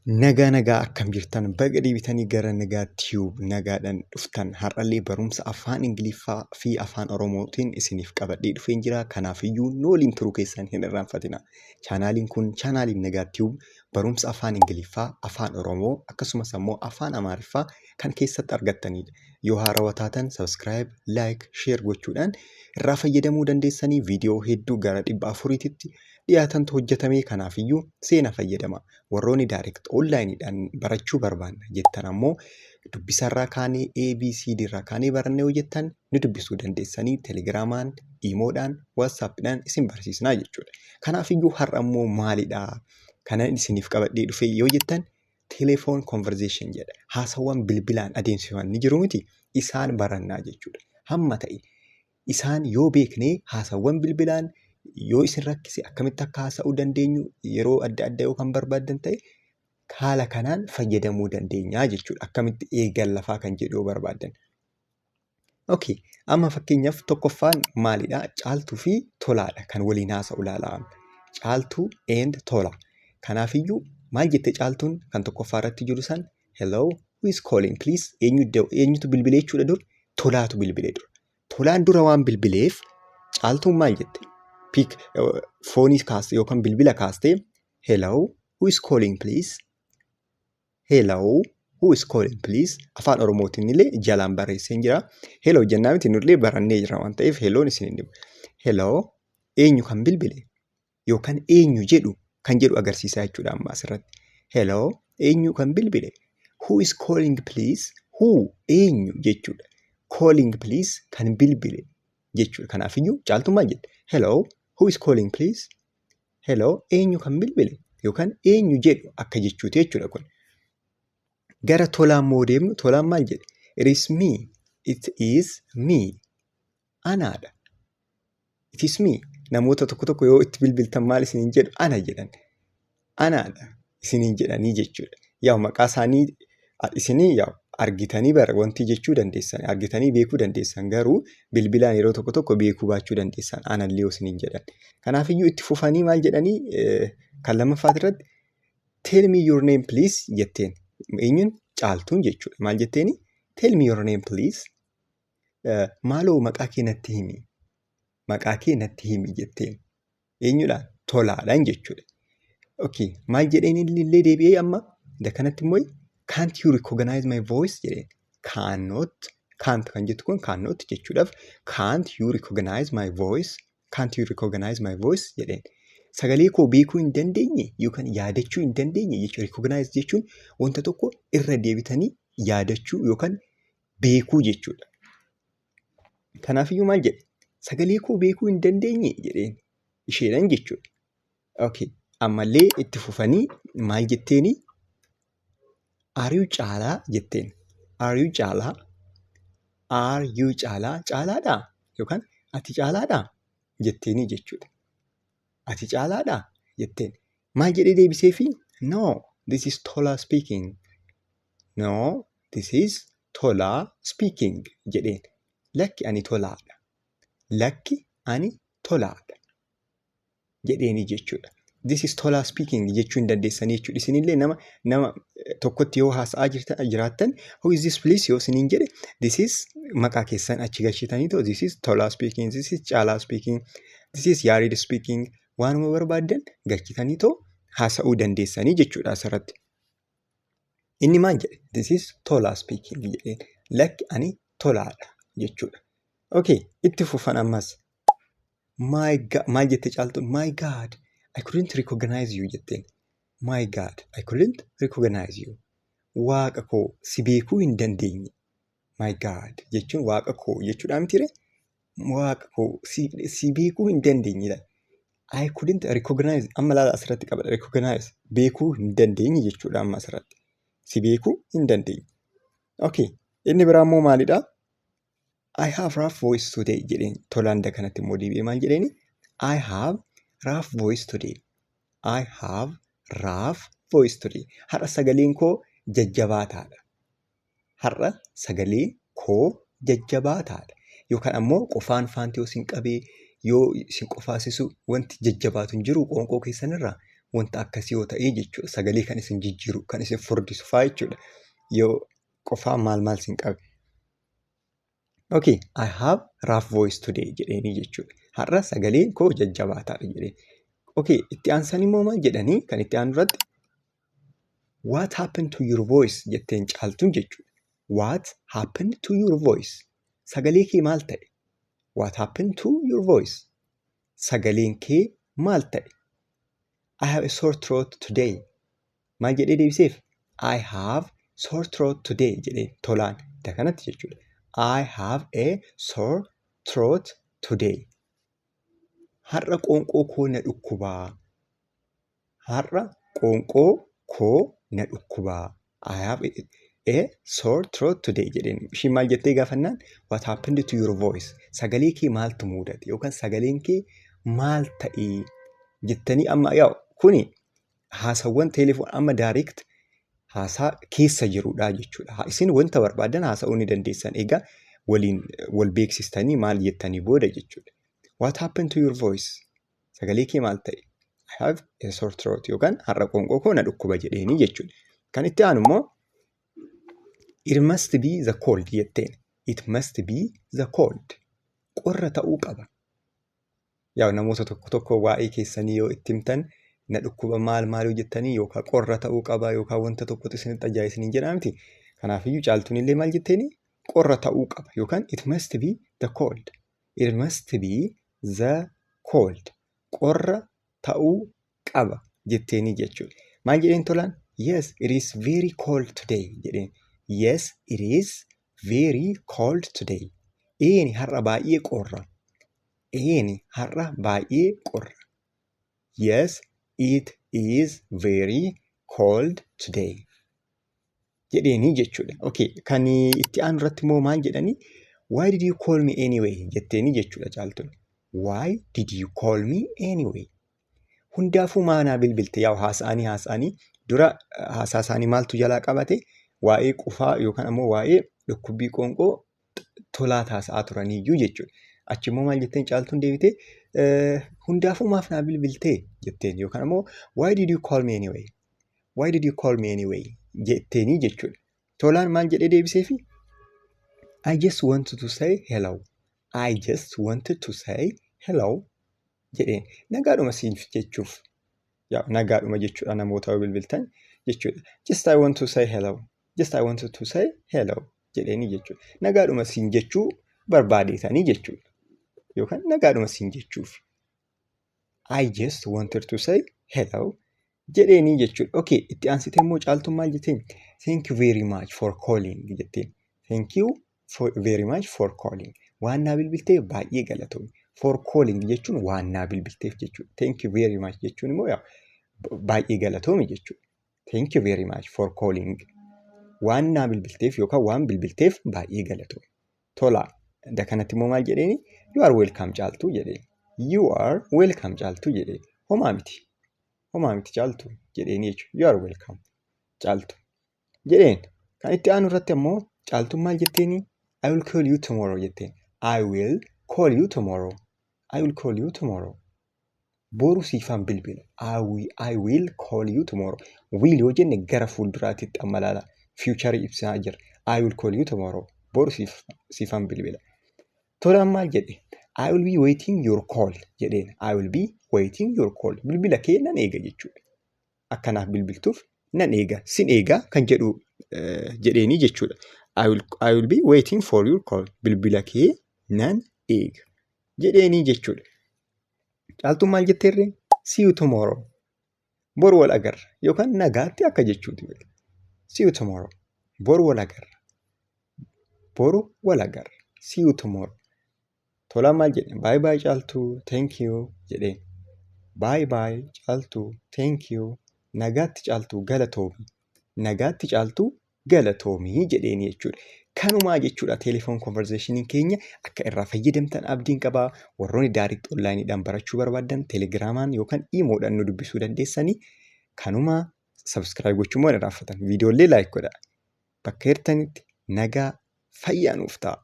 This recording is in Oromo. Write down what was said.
Nagaa akkam jirtan baga deebitanii gara nagaa tiyuub nagaadhaan dhuftan har'allee barumsa afaan Ingiliffaa fi afaan Oromootiin isiniif qabadhee dhufeen jira. Kanaafiyyuu nu waliin turuu keessan hin irraanfatina. Chaanaaliin kun chaanaalii nagaa tiyuub barumsa afaan Ingiliffaa, afaan Oromoo akkasumas ammoo afaan Amaariffaa kan keessatti argattanidha. Yoo haarawaa taatan sabiskiraayib, laayik, sheer gochuudhaan irraa fayyadamuu dandeessanii viidiyoo hedduu gara 400tti dhiyaatantu hojjetamee kanaafiyyuu seena fayyadama. Warroonni daayirekt onlaayiniidhaan barachuu barbaanna jettan ammoo dubbisarraa kaanee ABCD irraa kaanee barannee hojjettan ni dubbisuu dandeessanii teelegiraamaan, iimoodhaan, waatsaappiidhaan isin barsiisnaa jechuudha. Kanaafiyyuu har'a ammoo maalidhaa? Kanan isiniif qabadhee dhufe yoo jettan telefoon konverzeeshin jedha. Haasawwan bilbilaan adeemsifaman ni jiru miti isaan barannaa jechuudha. Hamma ta'e isaan yoo beeknee haasawwan bilbilaan yoo isin rakkise akkamitti akka haasa'uu dandeenyu yeroo adda addaa yoo kan barbaaddan ta'e haala kanaan fayyadamuu dandeenya jechuudha. Akkamitti eegan lafaa kan jedhu yoo barbaaddan. Okay, amma fakkeenyaaf tokkoffaan maalidhaa? Caaltuu fi tolaadha kan waliin haasa'u ilaalaa. Caaltuu and tola. Kanaafiyyuu maal jette caaltuun kan tokkoffaa irratti jiru san hello, who is calling please? Eenyutu bilbilee jechuudha dur? Tolaatu bilbilee dur. Tolaan dura waan bilbileef caaltuun maal jette? Foonii kaaste yookaan bilbila kaaste hello, who is calling please? Hello, who is calling please? Afaan Oromootiin illee jalaan barreessee jira. Hello jennaa miti nullee barannee jira waan ta'eef helloon isin hin dhibu. Hello, eenyu kan bilbile yookaan eenyu jedhu kan jedhu agarsiisaa jechuudha amma asirratti. Hello, eenyu kan bilbile? Who is calling please? Who eenyu jechuudha. Calling please kan bilbile jechuudha. Kanaafiyyuu caaltuu maal jedhe? Hello, who is calling please? Hello, eenyu kan bilbile yookaan eenyu jedhu akka jechuuti jechuudha kun. Gara tolaan moo deemnu tolaan maal jedhe? It is me. It is me. Anaadha. It is me. Namoota tokko yoo itti bilbiltan maal isiniin jedhu ana jedhan. Anaadha isiniin jedhanii jechuudha. Yaa maqaa isaanii isinii yaa argitanii bara wanti jechuu dandeessan argitanii beekuu dandeessan garuu bilbilaan yeroo tokko beekuu baachuu dandeessan anallee isiniin jedhan. Kanaafiyyuu itti fufanii maal jedhanii kan lammaffaa irratti tell me your name please jetteen. Eenyuun caaltuun jechuudha. Maal jetteeni? Tell me your name please. Maaloo maqaa kee natti himi. Maqaa kee natti himi jetteen. Eenyudhaan? Tolaadhaan jechuudha. Okay, maal jedheen illee deebi'ee amma kanatti immoo can't you recognize my voice jedheen. Can't kan jettu kun cannot jechuudhaaf can't you recognize my voice? Can't you recognize my voice jedheen. Sagalee koo beekuu hin dandeenye yookaan yaadachuu hin dandeenye jechuudha. Recognize jechuun wanta tokko irra deebitanii yaadachuu yookaan beekuu jechuudha. Kanaafiyyuu maal jedhe? Sagalee koo beekuu hin dandeenye jedheen isheedhaan jechuudha. Okay, ammallee itti fufanii maal jetteeni? Are you caalaa jetteen. Are you caalaa? Are you caalaa? Caalaadhaa yookaan ati caalaadhaa jetteeni jechuudha. Ati caalaadhaa jetteen. Maal jedhee deebiseefi? No, this is Tola speaking. No, this is Tola speaking jedheen. Lakki ani tolaadha. Lakki ani tolaadha jedheeni jechuudha. This is Tola speaking jechuu hin dandeessanii jechuudha. Isinillee nama tokkotti yoo haasa'aa jiraattan who is this please yoo isiniin jedhe this is maqaa keessan achi galchitanii too this is Tola speaking, this is Caalaa speaking, this is Yaarid speaking waanuma barbaaddan galchitanii too haasa'uu dandeessanii jechuudha asirratti. Inni maal jedhe? This is Tola speaking jedheen. Lakki ani tolaadha jechuudha. Okay, itti fufan ammas. My God, maal jette caaltuun? My God, I couldn't recognize you jetteen. My God, I couldn't recognize you. Waaqa koo si beekuu hin dandeenye. My God jechuun waaqa koo jechuudha mitire. Waaqa koo si beekuu hin dandeenye. I couldn't recognize. Amma laala asirratti qabadha. Recognize beekuu hin dandeenye jechuudha amma asirratti. Si beekuu hin dandeenye. Okay, inni biraa immoo maalidhaa? I have rough voice today jedheen. Tolaanda kanatti immoo deebi'ee maal jedheeni? I have rough voice today. I have rough voice today. Har'a sagaleen koo jajjabaataadha. Har'a sagaleen koo jajjabaataadha. Yookaan ammoo qofaan faanti yoo isin qabee yoo isin qofaasisu wanti jajjabaatu hin jiru qoonqoo keessanirraa wanta akkasii yoo ta'e jechuudha. Sagalee kan isin jijjiiru, kan isin furdisu fa'aa jechuudha. Yoo qofaa maal isin qabe. Okay, I have rough voice today jedheenii jechuudha. Har'a sagaleen koo jajjabaataadha jedheen. Okay, itti aansanii immoo maal jedhanii kan itti aanu irratti what happened to your voice jetteen caaltuun jechuudha. What happened to your voice? Sagalee kee maal ta'e? What happened to your voice? Sagaleen kee maal ta'e? I have a sore throat today. Maal jedhee deebiseef? I have sore throat today jedhee tolaan kanatti jechuudha. I have a sore throat today. Har'a qoonqoo koo na dhukkubaa. Har'a qoonqoo koo na dhukkubaa. I have a sore throat today jedheen. Ishiin maal jettee gaafannaan? What happened to your voice? Sagalee kee maaltu mudate? Yookaan sagaleen kee maal ta'ee? Jettanii amma yaa kuni haasawwan telefoon amma direct haasaa keessa jirudha jechuudha. Isin wanta barbaadan haasa'uu ni dandeessan. Egaa waliin wal beeksistanii maal jettanii booda jechuudha. What happened to your voice? Sagalee kee maal ta'e? I have a sore throat yookaan har'a qoonqoo koo na dhukkuba jedheenii jechuudha. Kan itti aanu immoo it must be the cold jetteen. It must be the cold. Qorra ta'uu qaba. Yaa namoota tokko waa'ee keessanii yoo itti himtan na dhukkuba maal jettanii yookaan qorra ta'uu qaba yookaan wanta tokkotu isinitti ajaa'iba isiniin jedhaa miti. Kanaafiyyuu caaltuun illee maal jetteeni? Qorra ta'uu qaba yookaan it must be the cold. It must be the cold. Qorra ta'uu qaba jetteeni jechuudha. Maal jedheen tolaan? Yes, it is very cold today jedheen. Yes, it is very cold today. Eeni har'a baay'ee qorra. Eeni har'a baay'ee qorra. Yes, it is very cold today. Jedheenii jechuudha. Okay, kan itti aanu irratti immoo maal jedhanii? Why did you call me anyway? Jetteenii jechuudha caaltuun. Why did you call me anyway? Hundaafuu maanaa bilbilte yaa haasa'anii dura haasaa isaanii maaltu jalaa qabate? Waa'ee qufaa yookaan ammoo waa'ee dhukkubbii qoonqoo tolaa haasa'aa turaniyyuu jechuudha. Achi immoo maal jetteen caaltuun deebitee hundaafuu maaf naa bilbiltee jetteen yookaan ammoo why did you call me anyway? Why did you call me anyway? Jetteenii jechuudha. Tolaan maal jedhee deebiseefi? I just wanted to say hello. I just wanted to say hello jedheen. Nagaadhuma siif jechuuf. Yaa nagaadhuma jechuudha namoota bilbiltan jechuudha. Just I want to say hello. Just I wanted to say hello jedheenii jechuudha. Nagaadhuma siin jechuu barbaadeetanii jechuudha. Yookaan nagaadhuma siin jechuuf. I just wanted to say hello jedheenii jechuudha. Okay, itti aansitee immoo caaltuun maal jetteen? Thank you very much for calling jetteen. Thank you very much for calling. Waan naa bilbilteef baay'ee galatoomi. For calling jechuun waan naa bilbilteef jechuudha. Thank you very much jechuun immoo baay'ee galatoomi jechuudha. Thank you very much for calling. Waan naa bilbilteef yookaan waan bilbilteef baay'ee galatoomi. Tola. Kanatti immoo maal jedheeni? You are welcome caaltuu jedheen. You are welcome caaltuu jedheen. Homaa miti. Homaa miti caaltuu jedheeni jechuudha. You are welcome caaltuu jedheen. Kan itti aanu irratti ammoo caaltuun maal jetteeni? I will call you tomorrow jetteen. I will call you tomorrow. I will call you tomorrow. Boru siifan bilbila. I will call you tomorrow. Will yoo jenne gara fuulduraatitti amma laala. Future ibsaa jira. I will call you tomorrow. Boru siifan bilbila. Tolaan maal jedhe? I will be waiting your call jedheen. I will be waiting your call. Bilbila kee nan eega jechuudha. Akkanaaf bilbiltuuf nan eega. Sin eega kan jedhu jedheenii jechuudha. I will be waiting for your call. Bilbila kee nan eega jedheenii jechuudha. Caaltuun maal jetteerree? See you tomorrow. Boru wal agarra yookaan nagaatti akka jechuuti. See you tomorrow. Boru wal agarra. Boru wal agarra. See you tomorrow. Tolaan maal jedhe? Bye bye caaltuu. Thank you jedheen. Bye bye caaltuu. Thank you. Nagaatti caaltuu galatoomi. Nagaatti caaltuu galatoomii jedheenii jechuudha. Kanumaa jechuudha telefoon konversashiniin keenya akka irraa fayyadamtan abdiin qabaa. Warroonni direct onlineidhaan barachuu barbaadan telegiraamaan yookaan iimoodhaan nu dubbisuu dandeessanii. Kanumaa subscribe gochuun waan irraanfatan. Viidiyoolee like godhaa. Bakka jirtanitti nagaa fayyaa nuuf ta'a.